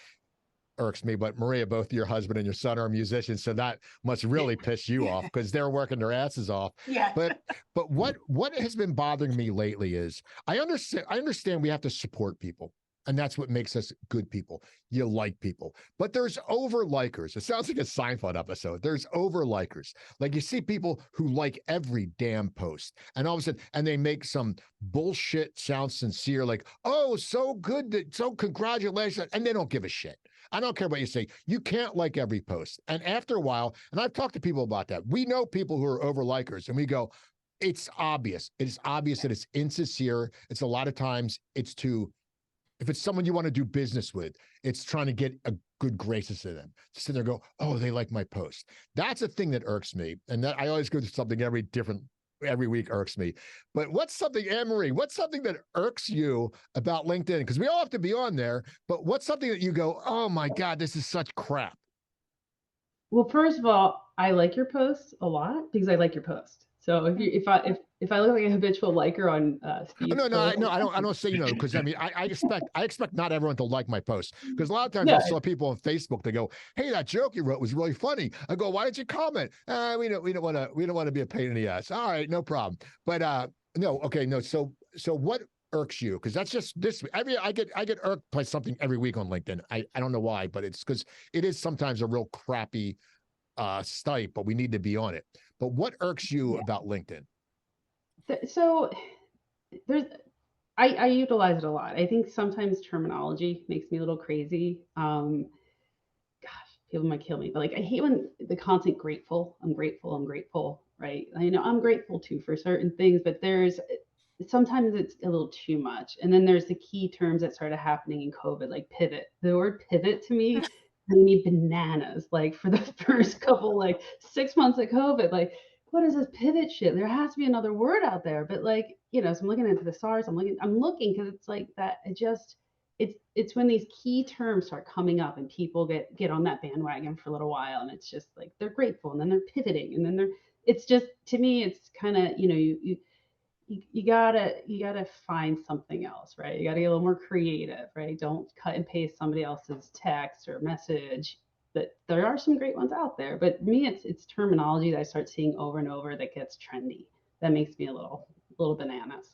irks me, but Maria, both your husband and your son are musicians, so that must really piss you off because they're working their asses off. Yeah. But what has been bothering me lately is I understand we have to support people. And that's what makes us good people. You like people. But there's over-likers. It sounds like a Seinfeld episode. There's over-likers. Like you see people who like every damn post. And all of a sudden, and they make some bullshit sound sincere, like, oh, so good, so congratulations. And they don't give a shit. I don't care what you say. You can't like every post. And after a while, and I've talked to people about that. We know people who are over-likers, and we go, it's obvious. It's obvious that it's insincere. It's a lot of times, if it's someone you want to do business with, it's trying to get a good graces to them. To sit there and go, oh, they like my post. That's a thing that irks me. And that I always go through something every week irks me. But what's something, Annemarie, what's something that irks you about LinkedIn? Because we all have to be on there, but what's something that you go, oh my God, this is such crap? Well, first of all, I like your posts a lot because I like your post. So if I look like a habitual liker on Steve's no, post, I don't say because I mean I expect not everyone to like my post because a lot of times I saw people on Facebook that go, hey, that joke you wrote was really funny. I go, why did you comment? We don't want to be a pain in the ass. All right, no problem. But So what irks you? Because that's just this. I get irked by something every week on LinkedIn. I don't know why, but it's because it is sometimes a real crappy site, but we need to be on it. But what irks you about LinkedIn? So I utilize it a lot. I think sometimes terminology makes me a little crazy. Gosh, people might kill me, but like I hate when the constant grateful. I'm grateful, right? I know I'm grateful too for certain things, but sometimes it's a little too much. And then there's the key terms that started happening in COVID, like pivot. The word pivot to me made me bananas. Like for the first couple, like 6 months of COVID, like what is this pivot shit? There has to be another word out there. But like, so I'm looking into the SARS, I'm looking because it's like that. It's when these key terms start coming up and people get on that bandwagon for a little while. And it's just like, they're grateful and then they're pivoting and then it's just, to me, it's kind of, you gotta find something else, right? You gotta get a little more creative, right? Don't cut and paste somebody else's text or message. But there are some great ones out there. But me, it's terminology that I start seeing over and over that gets trendy. That makes me a little bananas.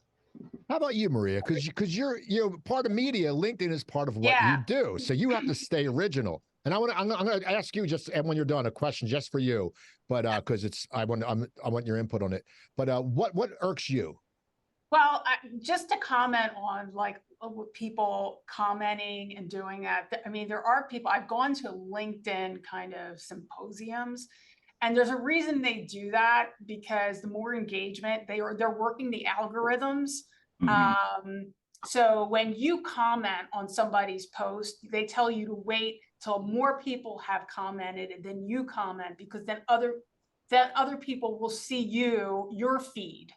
How about you, Maria? Because you're part of media. LinkedIn is part of what you Yeah. do, so you have to stay original. And I'm going to ask you just when you're done a question just for you, but because I want your input on it. But what irks you? Well, just to comment on like people commenting and doing that. I mean, there are people, I've gone to LinkedIn kind of symposiums, and there's a reason they do that, because the more engagement, they're working the algorithms. So when you comment on somebody's post, they tell you to wait till more people have commented and then you comment, because then other people will see your feed.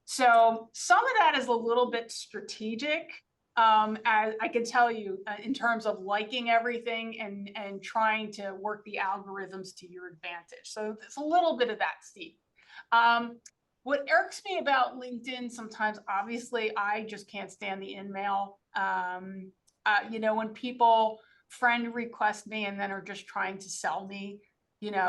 So some of that is a little bit strategic, as I can tell you, in terms of liking everything and trying to work the algorithms to your advantage. So it's a little bit of that, Steve. What irks me about LinkedIn sometimes, obviously, I just can't stand the in-mail. When people friend request me and then are just trying to sell me, you're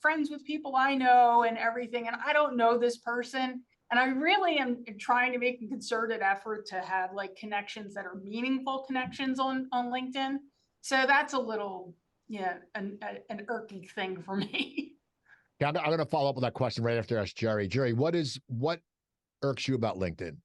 friends with people I know and everything, and I don't know this person. And I really am trying to make a concerted effort to have like connections that are meaningful connections on LinkedIn. So that's a little, an irky thing for me. Yeah, I'm going to follow up with that question right after I ask Jerry. Jerry, what irks you about LinkedIn?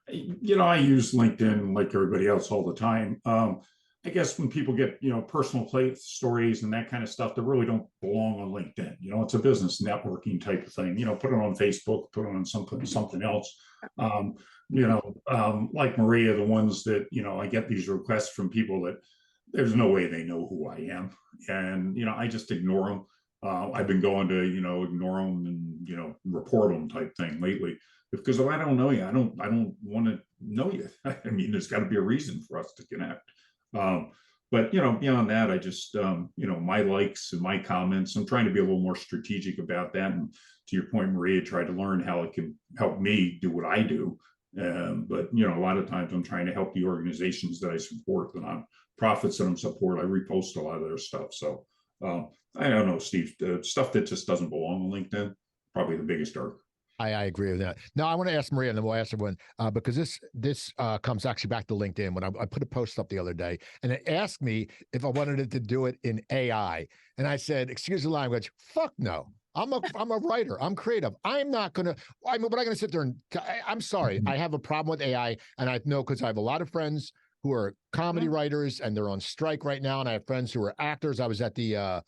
I use LinkedIn like everybody else all the time. I guess when people get, personal stories and that kind of stuff that really don't belong on LinkedIn, it's a business networking type of thing, put it on Facebook, put it on something else. Like Maria, the ones that, I get these requests from people that there's no way they know who I am. And, I just ignore them. I've been going to, ignore them and, report them type thing lately. Because if I don't know you, I don't want to know you. I mean, there's got to be a reason for us to connect. But beyond that, I just my likes and my comments, I'm trying to be a little more strategic about that. And to your point, Maria, try to learn how it can help me do what I do. But a lot of times I'm trying to help the organizations that I support, the nonprofits that I support. I repost a lot of their stuff. So I don't know, Steve, the stuff that just doesn't belong on LinkedIn, probably the biggest irk. I agree with that. Now I want to ask Maria, and then we'll ask everyone because this comes actually back to LinkedIn. When I put a post up the other day, and it asked me if I wanted it to do it in AI, and I said, "Excuse the language, fuck no. I'm a writer. I'm creative. I'm not gonna. We're not gonna sit there and. I'm sorry. I have a problem with AI, and I know because I have a lot of friends who are comedy writers, and they're on strike right now, and I have friends who are actors. I was at the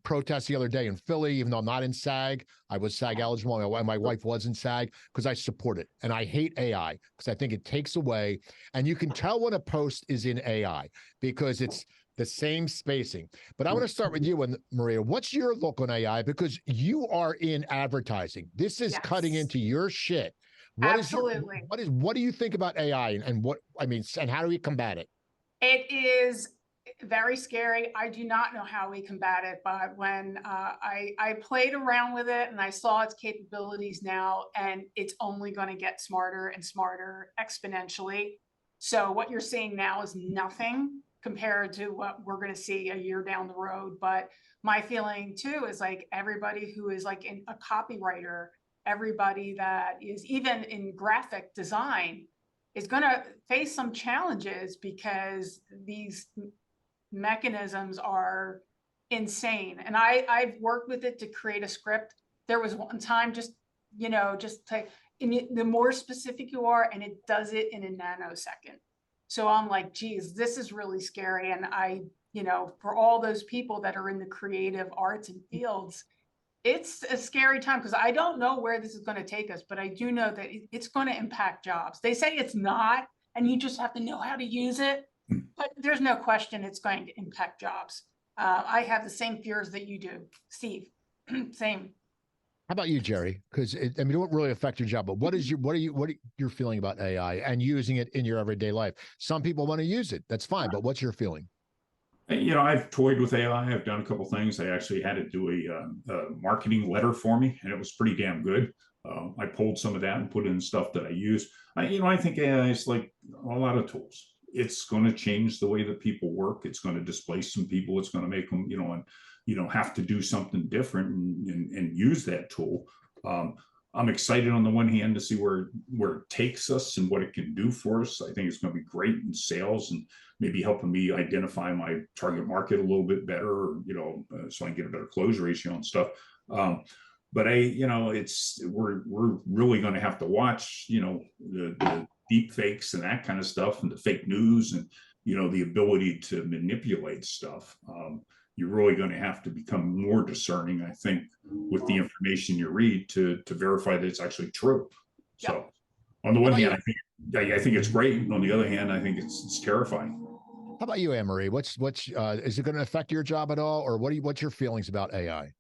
protest the other day in Philly, even though I'm not in SAG. I was SAG eligible, and my wife was in SAG because I support it. And I hate AI because I think it takes away, and you can tell when a post is in AI because it's the same spacing. But I want to start with you, Maria. What's your look on AI? Because you are in advertising. This is cutting into your shit. Absolutely. What do you think about AI and and how do we combat it? It is very scary. I do not know how we combat it, but when I played around with it and I saw its capabilities now, and it's only going to get smarter and smarter exponentially. So what you're seeing now is nothing compared to what we're going to see a year down the road. But my feeling too is like everybody who is like a copywriter, everybody that is even in graphic design is going to face some challenges because these mechanisms are insane. And I've worked with it to create a script. There was one time the more specific you are, and it does it in a nanosecond. So I'm like, geez, this is really scary. And for all those people that are in the creative arts and fields, it's a scary time because I don't know where this is going to take us, but I do know that it's going to impact jobs. They say it's not, and you just have to know how to use it. But there's no question it's going to impact jobs. I have the same fears that you do, Steve. Same. How about you, Jerry? Because it won't really affect your job. But what are your feeling about AI and using it in your everyday life? Some people want to use it. That's fine. But what's your feeling? I've toyed with AI. I've done a couple things. I actually had it do a marketing letter for me, and it was pretty damn good. I pulled some of that and put in stuff that I use. I think AI is like a lot of tools. It's going to change the way that people work. It's going to displace some people. It's going to make them, have to do something different and use that tool. I'm excited on the one hand to see where it takes us and what it can do for us. I think it's going to be great in sales and maybe helping me identify my target market a little bit better, or, so I can get a better close ratio and stuff. But we're really going to have to watch, the deep fakes and that kind of stuff, and the fake news, and, the ability to manipulate stuff. You're really going to have to become more discerning, I think, with the information you read to verify that it's actually true. So on the one hand, I think it's great. And on the other hand, I think it's terrifying. How about you, Annemarie? Is it going to affect your job at all, or what's your feelings about AI?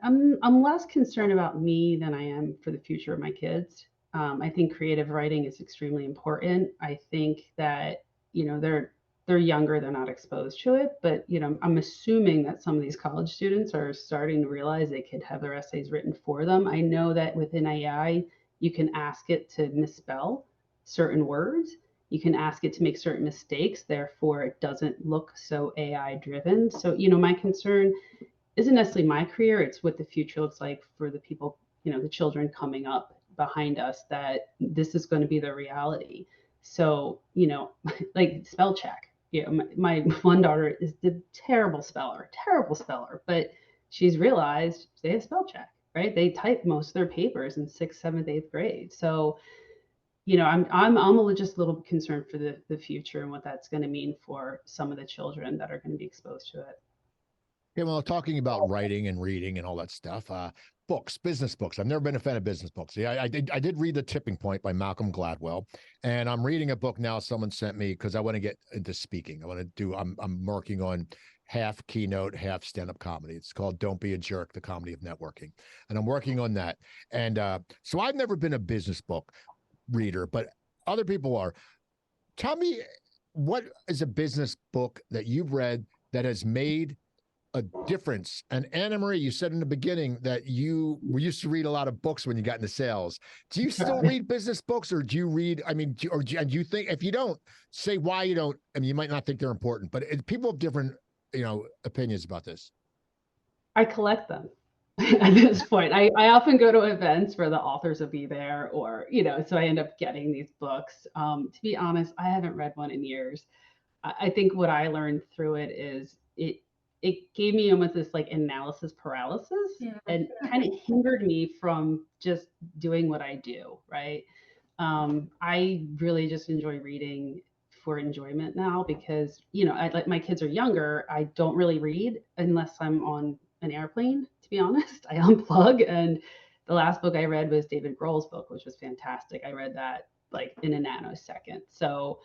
I'm less concerned about me than I am for the future of my kids. I think creative writing is extremely important. I think that, they're younger, they're not exposed to it, but, I'm assuming that some of these college students are starting to realize they could have their essays written for them. I know that within AI, you can ask it to misspell certain words. You can ask it to make certain mistakes. Therefore, it doesn't look so AI driven. So, my concern isn't necessarily my career. It's what the future looks like for the people, the children coming up behind us, that this is going to be their reality. So, like spell check. My one daughter is the terrible speller, but she's realized they have spell check, right? They type most of their papers in 6th, 7th, 8th grade. So, I'm just a little concerned for the future and what that's going to mean for some of the children that are going to be exposed to it. Yeah, well, talking about writing and reading and all that stuff, books, business books. I've never been a fan of business books. Yeah, I did read The Tipping Point by Malcolm Gladwell, and I'm reading a book now someone sent me because I want to get into speaking. I'm working on half keynote, half stand-up comedy. It's called Don't Be a Jerk, the Comedy of Networking. And I'm working on that. And so I've never been a business book reader, but other people are. Tell me, what is a business book that you've read that has made a difference? And Annemarie, you said in the beginning that you used to read a lot of books when you got into sales. Do you still read business books, or do you read? I mean, do you think, if you don't, say why you don't? I mean, you might not think they're important, but people have different, opinions about this. I collect them at this point. I often go to events where the authors will be there, or so I end up getting these books. To be honest, I haven't read one in years. I think what I learned through it is it gave me almost this like analysis paralysis, and kind of hindered me from just doing what I do, right? I really just enjoy reading for enjoyment now, because my kids are younger. I don't really read unless I'm on an airplane, to be honest. I unplug, and the last book I read was David Grohl's book, which was fantastic. I read that like in a nanosecond. So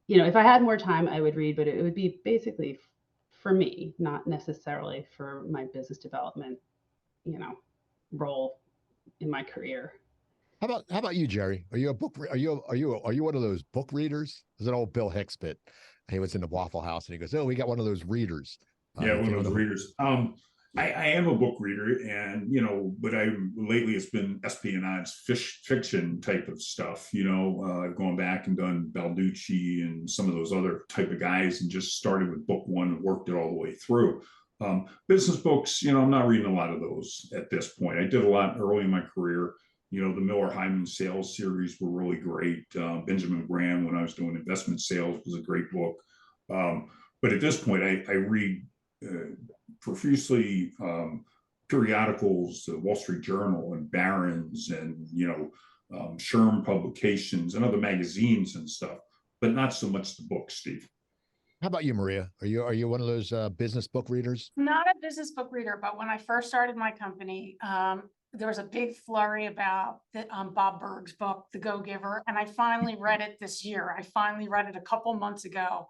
if I had more time, I would read, but it would be basically for me, not necessarily for my business development, role in my career. How about you, Jerry? Are you a book? Are you one of those book readers? There's an old Bill Hicks bit. He was in the Waffle House and he goes, "Oh, we got one of those readers." Yeah, one of those readers. I am a book reader, and but lately it's been espionage, fiction type of stuff. I've gone back and done Balducci and some of those other type of guys, and just started with book one and worked it all the way through. Business books, I'm not reading a lot of those at this point. I did a lot early in my career. The Miller Hyman sales series were really great. Benjamin Graham, when I was doing investment sales, was a great book. But at this point, I read profusely periodicals, the Wall Street Journal and Barron's, and Sherm Publications and other magazines and stuff, but not so much the books, Steve. How about you, Maria? Are you one of those business book readers? Not a business book reader, but when I first started my company, there was a big flurry about Bob Burg's book, The Go-Giver, and I finally read it this year. I finally read it a couple months ago,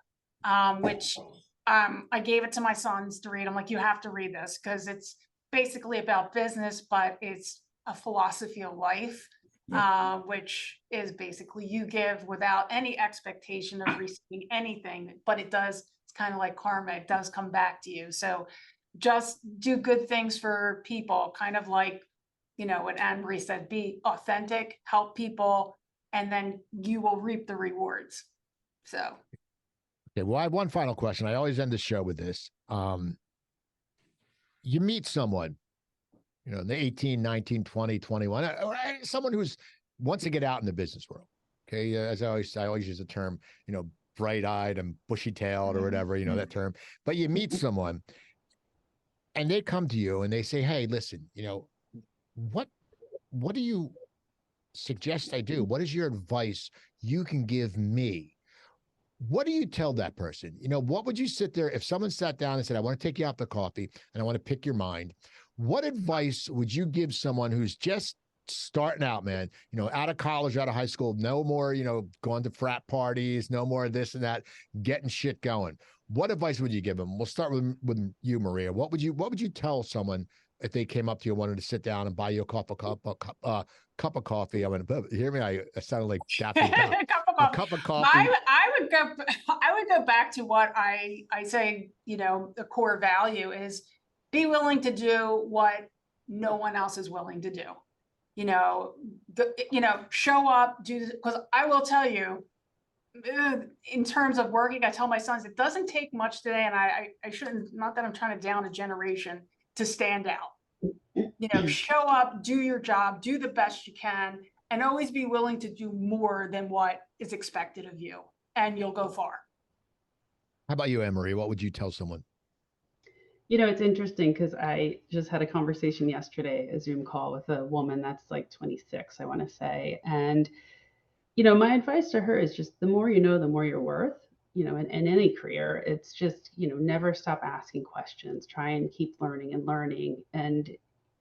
which I gave it to my sons to read. I'm like, you have to read this, because it's basically about business, but it's a philosophy of life, which is basically you give without any expectation of receiving anything, but it's kind of like karma. It does come back to you. So just do good things for people, kind of like, what Annemarie said, be authentic, help people, and then you will reap the rewards. So. Okay, well, I have one final question. I always end the show with this. You meet someone the 18, 19, 20, 21, someone who's wants to get out in the business world. Okay. As I always use the term, bright-eyed and bushy-tailed or whatever, that term. But you meet someone and they come to you and they say, hey, listen, what do you suggest I do? What is your advice you can give me? What do you tell that person? What would you sit there if someone sat down and said, I want to take you out for coffee and I want to pick your mind? What advice would you give someone who's just starting out, man, out of college, out of high school, no more, going to frat parties, no more this and that, getting shit going? What advice would you give them? We'll start with you, Maria. What would you tell someone if they came up to you and wanted to sit down and buy you a cup of coffee? I mean, hear me? I sounded like Daffy Duck. A cup of coffee. I would go back to what I say, the core value is be willing to do what no one else is willing to do. Show up, do, because I will tell you, in terms of working, I tell my sons, it doesn't take much today. And I shouldn't, not that I'm trying to down a generation, to stand out. Show up, do your job, do the best you can, and always be willing to do more than what is expected of you, and you'll go far. How about you, Annemarie? What would you tell someone? It's interesting because I just had a conversation yesterday, a Zoom call with a woman that's like 26, I want to say. And, my advice to her is just the more you know, the more you're worth. In any career, it's just, never stop asking questions, try and keep learning. And,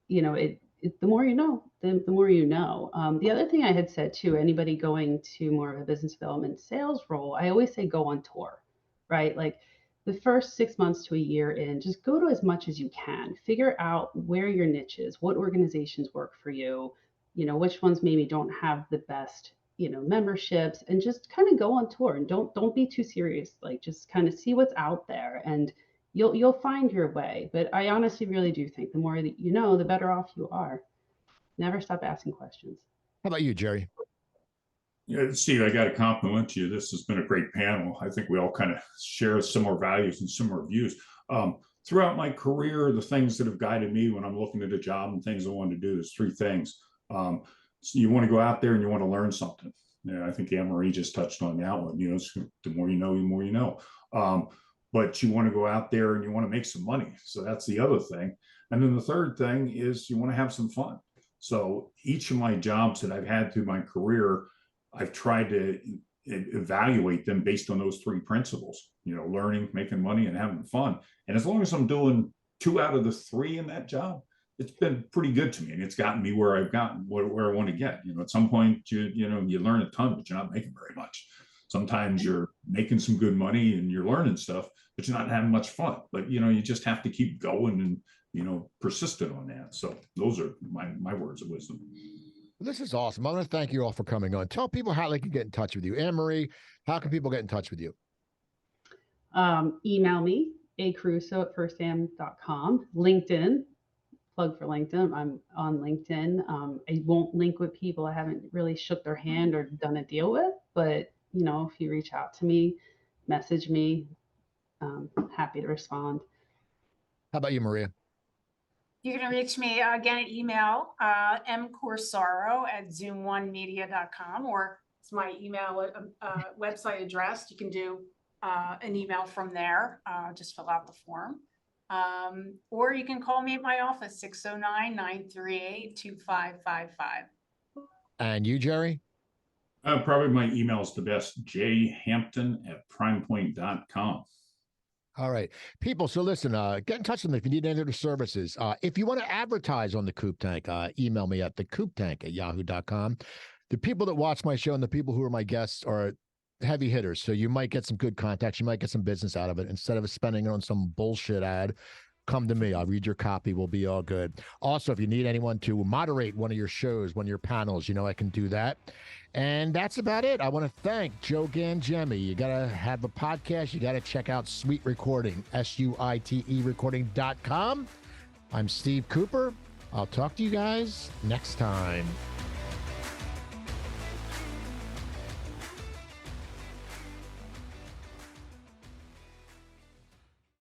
the more you know, the more you know. The other thing I had said to anybody going to more of a business development sales role, I always say go on tour, right? Like the first 6 months to a year in, just go to as much as you can, figure out where your niche is, what organizations work for you, which ones maybe don't have the best memberships, and just kind of go on tour and don't be too serious. Like just kind of see what's out there and you'll find your way. But I honestly really do think the more that you know, the better off you are. Never stop asking questions. How about you, Jerry? Yeah, Steve, I got to compliment you. This has been a great panel. I think we all kind of share similar values and similar views. Throughout my career, the things that have guided me when I'm looking at a job and things I want to do is three things. So you want to go out there and you want to learn something. I think Annemarie just touched on that one. The more you know, the more you know. But you want to go out there and you want to make some money. So that's the other thing. And then the third thing is you want to have some fun. So each of my jobs that I've had through my career, I've tried to evaluate them based on those three principles, learning, making money, and having fun. And as long as I'm doing 2 out of the 3 in that job, it's been pretty good to me, and it's gotten me where I've gotten, where I want to get. At some point, you learn a ton, but you're not making very much. Sometimes you're making some good money and you're learning stuff, but you're not having much fun. But you just have to keep going and persistent on that. So those are my words of wisdom. This is awesome. I want to thank you all for coming on. Tell people how they can get in touch with you. Annemarie, how can people get in touch with you? Email me, acaruso@firstam.com. LinkedIn. Plug for LinkedIn. I'm on LinkedIn. I won't link with people I haven't really shook their hand or done a deal with, but if you reach out to me, message me, happy to respond. How about you, Maria? You can reach me again at email, mcorsaro@zoom1media.com, or it's my email website address. You can do an email from there. Just fill out the form. Or you can call me at my office, 609-938-2555. And you, Jerry? Probably my email is the best, jhampton@primepoint.com. All right, people. So listen, get in touch with me if you need any of the services. If you want to advertise on the Coop Tank, email me at thecooptank@yahoo.com. The people that watch my show and the people who are my guests are heavy hitters. So you might get some good contacts. You might get some business out of it. Instead of spending it on some bullshit ad, come to me. I'll read your copy. We'll be all good. Also, if you need anyone to moderate one of your shows, one of your panels, I can do that. And that's about it. I want to thank Joe Gangemi. You got to have a podcast. You got to check out SuiteRecording, SUITE recording.com. I'm Steve Cooper. I'll talk to you guys next time.